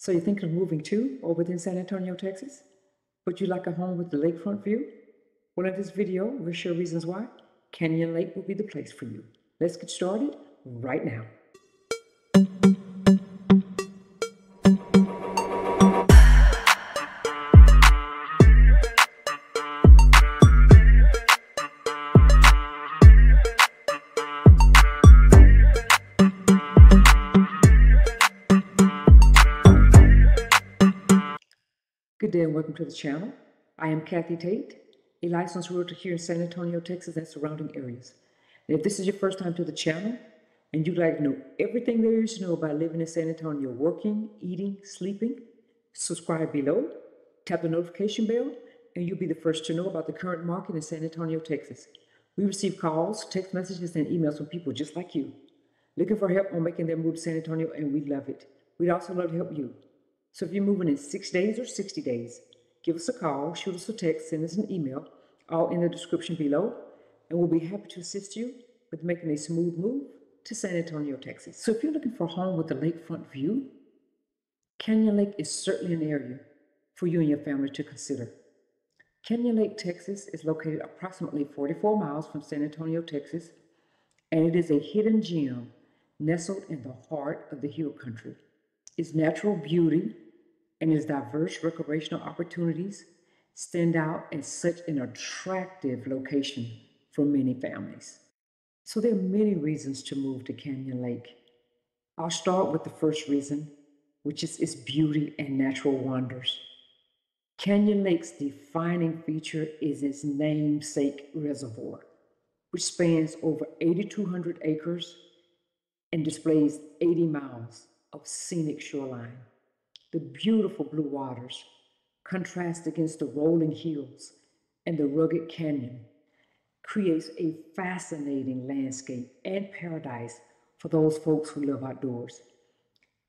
So you're thinking of moving to or within San Antonio, Texas? Would you like a home with the lakefront view? Well, in this video, we'll share reasons why Canyon Lake will be the place for you. Let's get started right now. Good day and welcome to the channel. I am Kathy Tate, a licensed realtor here in San Antonio, Texas and surrounding areas. And if this is your first time to the channel and you'd like to know everything there is to know about living in San Antonio, working, eating, sleeping, subscribe below, tap the notification bell, and you'll be the first to know about the current market in San Antonio, Texas. We receive calls, text messages, and emails from people just like you, looking for help on making their move to San Antonio, and we love it. We'd also love to help you. So if you're moving in 6 days or 60 days, give us a call, shoot us a text, send us an email, all in the description below, and we'll be happy to assist you with making a smooth move to San Antonio, Texas. So if you're looking for a home with a lakefront view, Canyon Lake is certainly an area for you and your family to consider. Canyon Lake, Texas is located approximately 44 miles from San Antonio, Texas, and it is a hidden gem nestled in the heart of the hill country. Its natural beauty and its diverse recreational opportunities stand out as such an attractive location for many families. So there are many reasons to move to Canyon Lake. I'll start with the first reason, which is its beauty and natural wonders. Canyon Lake's defining feature is its namesake reservoir, which spans over 8,200 acres and displays 80 miles of scenic shoreline. The beautiful blue waters contrast against the rolling hills and the rugged canyon creates a fascinating landscape and paradise for those folks who love outdoors.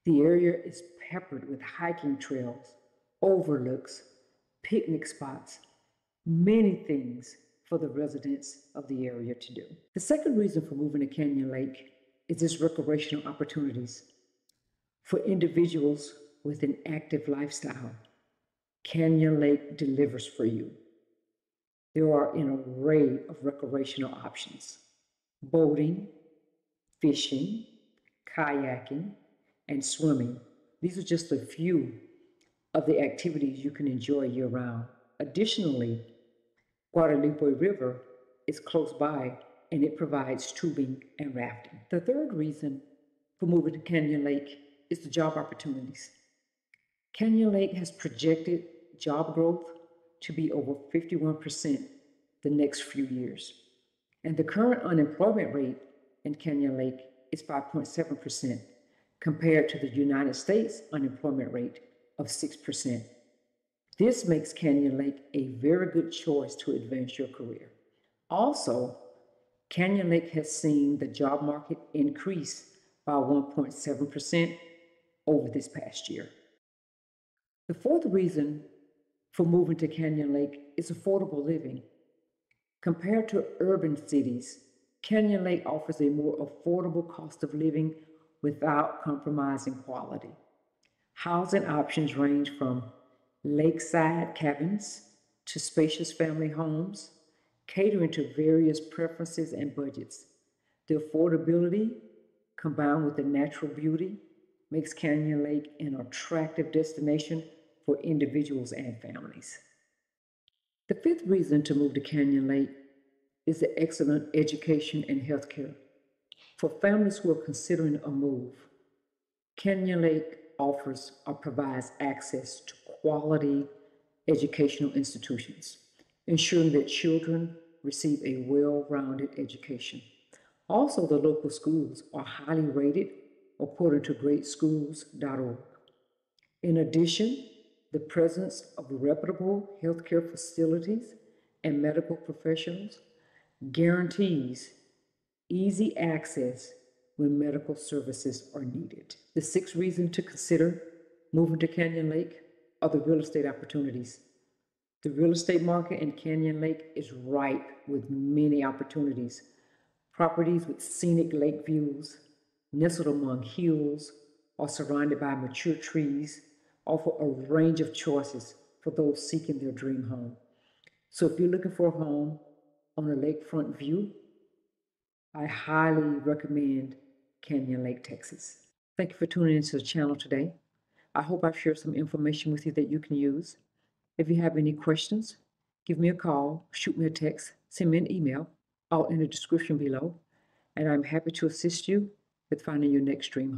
The area is peppered with hiking trails, overlooks, picnic spots, many things for the residents of the area to do. The second reason for moving to Canyon Lake is its recreational opportunities. For individuals with an active lifestyle, Canyon Lake delivers for you. There are an array of recreational options: boating, fishing, kayaking, and swimming. These are just a few of the activities you can enjoy year-round. Additionally, Guadalupe River is close by and it provides tubing and rafting. The third reason for moving to Canyon Lake is the job opportunities. Canyon Lake has projected job growth to be over 51% the next few years. And the current unemployment rate in Canyon Lake is 5.7% compared to the United States unemployment rate of 6%. This makes Canyon Lake a very good choice to advance your career. Also, Canyon Lake has seen the job market increase by 1.7% over this past year. The fourth reason for moving to Canyon Lake is affordable living. Compared to urban cities, Canyon Lake offers a more affordable cost of living without compromising quality. Housing options range from lakeside cabins to spacious family homes, catering to various preferences and budgets. The affordability, combined with the natural beauty, makes Canyon Lake an attractive destination for individuals and families. The fifth reason to move to Canyon Lake is the excellent education and healthcare. For families who are considering a move, Canyon Lake offers or provides access to quality educational institutions, ensuring that children receive a well-rounded education. Also, the local schools are highly rated according to greatschools.org. In addition, the presence of reputable healthcare facilities and medical professionals guarantees easy access when medical services are needed. The sixth reason to consider moving to Canyon Lake are the real estate opportunities. The real estate market in Canyon Lake is ripe with many opportunities. Properties with scenic lake views, nestled among hills, or surrounded by mature trees, offer a range of choices for those seeking their dream home. So if you're looking for a home on a lakefront view, I highly recommend Canyon Lake, Texas. Thank you for tuning into the channel today. I hope I've shared some information with you that you can use. If you have any questions, give me a call, shoot me a text, send me an email, all in the description below, and I'm happy to assist you with finding your next dream home.